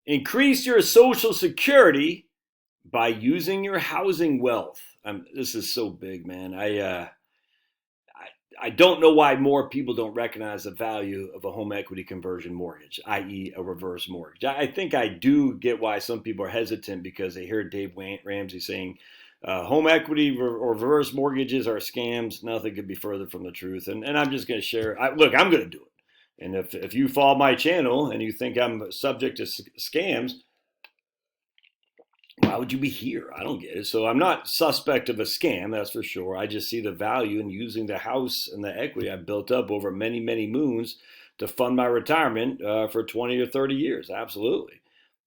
Increase your Social Security by using your housing wealth. This is so big, man. I don't know why more people don't recognize the value of a home equity conversion mortgage, i.e. a reverse mortgage. I think I do get why some people are hesitant because they hear Dave Ramsey saying home equity or reverse mortgages are scams. Nothing could be further from the truth. And I'm just going to share. Look, I'm going to do it. And if you follow my channel and you think I'm subject to scams, why would you be here? I don't get it. So I'm not suspect of a scam, that's for sure. I just see the value in using the house and the equity I built up over many, many moons to fund my retirement for 20 or 30 years. Absolutely.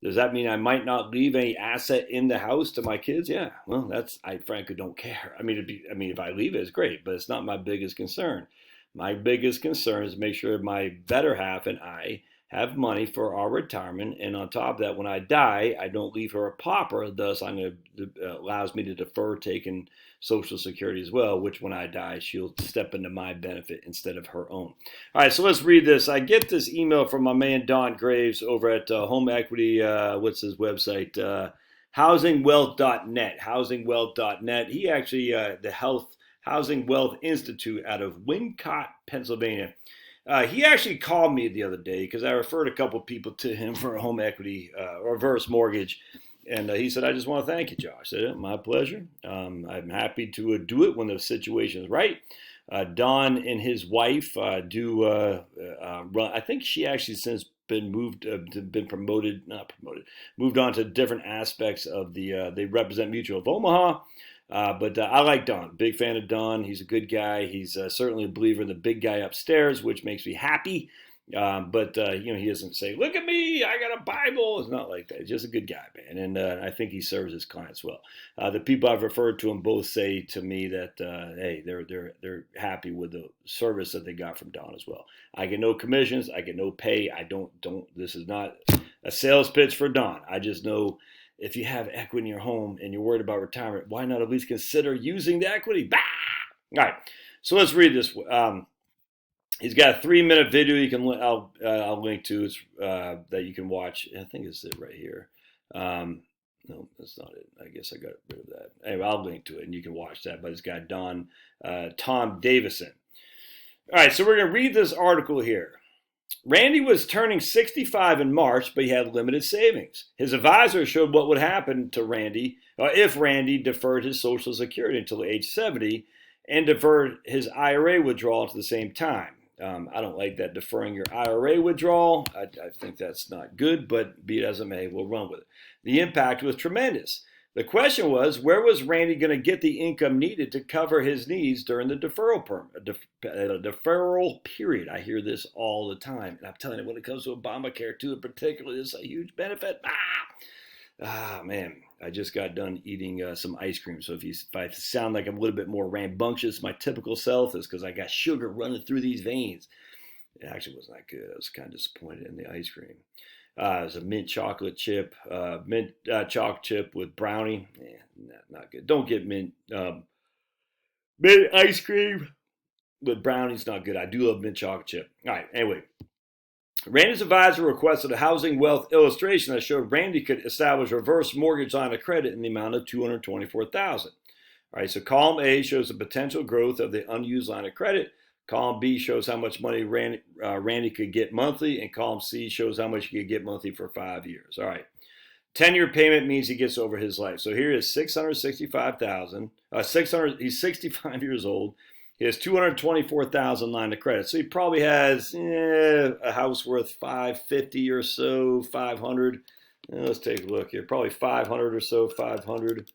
Does that mean I might not leave any asset in the house to my kids? Yeah. Well, I frankly don't care. I mean, if I leave it, it's great, but it's not my biggest concern. My biggest concern is to make sure my better half and I have money for our retirement, and on top of that, when I die, I don't leave her a pauper. Thus, allows me to defer taking Social Security as well, which when I die, she'll step into my benefit instead of her own. All right, so let's read this. I get this email from my man Don Graves over at Home Equity. What's his website? Housingwealth.net. Housingwealth.net. He actually the Housing Wealth Institute out of Wincott, Pennsylvania. He actually called me the other day because I referred a couple people to him for a home equity reverse mortgage. And he said, I just want to thank you, Josh. I said, my pleasure. I'm happy to do it when the situation is right. Don and his wife do run. I think she actually since been moved on to different aspects of they represent Mutual of Omaha. But I like Don. Big fan of Don. He's a good guy. He's certainly a believer in the big guy upstairs, which makes me happy. But he doesn't say, look at me, I got a Bible. It's not like that. He's just a good guy, man. And I think he serves his clients well. The people I've referred to him both say to me that, hey, they're happy with the service that they got from Don as well. I get no commissions. I get no pay. This is not a sales pitch for Don. I just know if you have equity in your home and you're worried about retirement, why not at least consider using the equity? Bah! All right, so let's read this. He's got a 3-minute video I'll link to that you can watch. I think it's it right here. No, that's not it. I guess I got rid of that. Anyway, I'll link to it and you can watch that. But it's got Tom Davison. All right, so we're going to read this article here. Randy was turning 65 in March, but he had limited savings. His advisor showed what would happen to Randy if Randy deferred his Social Security until age 70 and deferred his IRA withdrawal at the same time. I don't like that deferring your IRA withdrawal. I think that's not good, but be it as it may, we'll run with it. The impact was tremendous. The question was, where was Randy going to get the income needed to cover his needs during the deferral period? I hear this all the time. And I'm telling you, when it comes to Obamacare, too, in particular, this is a huge benefit. Man, I just got done eating some ice cream. So if I sound like I'm a little bit more rambunctious, my typical self is because I got sugar running through these veins. It actually wasn't that good. I was kind of disappointed in the ice cream. It was a mint chocolate chip, chocolate chip with brownie. Not good. Don't get mint ice cream with brownies. Not good. I do love mint chocolate chip. All right. Anyway, Randy's advisor requested a housing wealth illustration that showed Randy could establish a reverse mortgage line of credit in the amount of $224,000. All right. So column A shows the potential growth of the unused line of credit. Column B shows how much money Randy could get monthly, and column C shows how much he could get monthly for 5 years. All right. 10-year payment means he gets over his life. So here is $665,000. He's 65 years old. He has $224,000 line of credit. So he probably has a house worth $550 or so, $500. Let's take a look here. Probably $500 or so, $500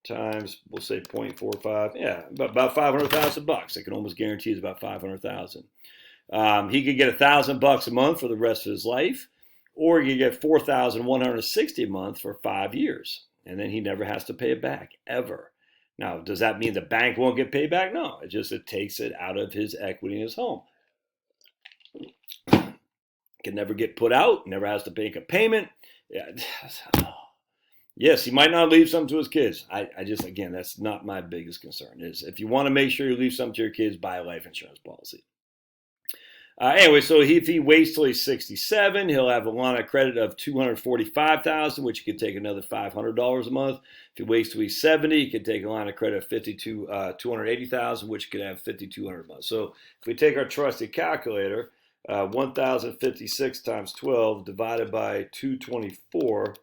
times, we'll say 0.45. Yeah, about $500,000. I can almost guarantee it's about $500,000. He could get $1,000 a month for the rest of his life, or he could get $4,160 a month for 5 years, and then he never has to pay it back ever. Now, does that mean the bank won't get paid back? No, it takes it out of his equity in his home. Can never get put out, never has to make a payment. Yeah. Yes, he might not leave something to his kids. Again, that's not my biggest concern. Is if you want to make sure you leave something to your kids, buy a life insurance policy. Anyway, so if he waits till he's 67, he'll have a line of credit of $245,000, which he could take another $500 a month. If he waits till he's 70, he could take a line of credit of $280,000, which could have $5,200 a month. So if we take our trusty calculator, 1,056 times 12 divided by 224,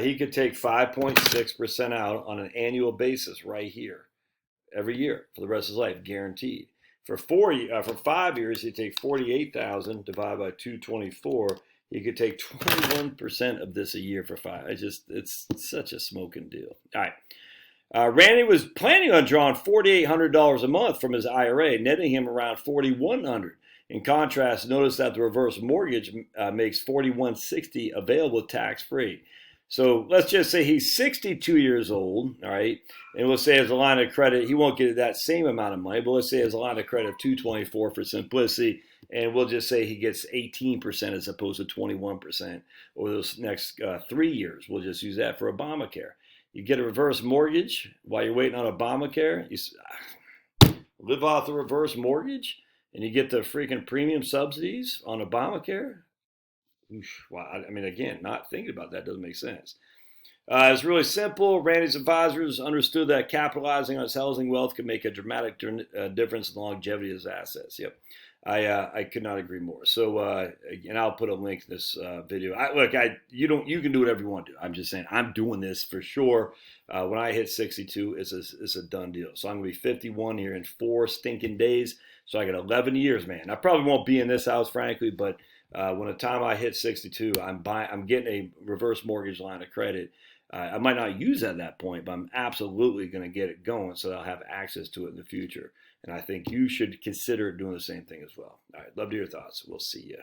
he could take 5.6% out on an annual basis right here, every year for the rest of his life, guaranteed. For 5 years, he'd take 48,000 divided by 224. He could take 21% of this a year for 5. It's such a smoking deal. All right. Randy was planning on drawing $4,800 a month from his IRA, netting him around $4,100. In contrast, notice that the reverse mortgage makes $4,160 available tax-free. So let's just say he's 62 years old, all right, and we'll say as a line of credit, he won't get that same amount of money, but let's say as a line of credit of 224 for simplicity, and we'll just say he gets 18% as opposed to 21% over those next 3 years. We'll just use that for Obamacare. You get a reverse mortgage while you're waiting on Obamacare. You live off the reverse mortgage, and you get the freaking premium subsidies on Obamacare. Wow, I mean, again, not thinking about that doesn't make sense. It's really simple. Randy's advisors understood that capitalizing on his housing wealth could make a dramatic difference in the longevity of his assets. Yep, I could not agree more. So, and I'll put a link to this video. You can do whatever you want to do. I'm just saying, I'm doing this for sure. When I hit 62, it's a done deal. So I'm gonna be 51 here in 4 stinking days. So I got 11 years, man. I probably won't be in this house, frankly, but when the time I hit 62, I'm getting a reverse mortgage line of credit. I might not use it at that point, but I'm absolutely going to get it going so that I'll have access to it in the future. And I think you should consider doing the same thing as well. All right, love to hear your thoughts. We'll see you.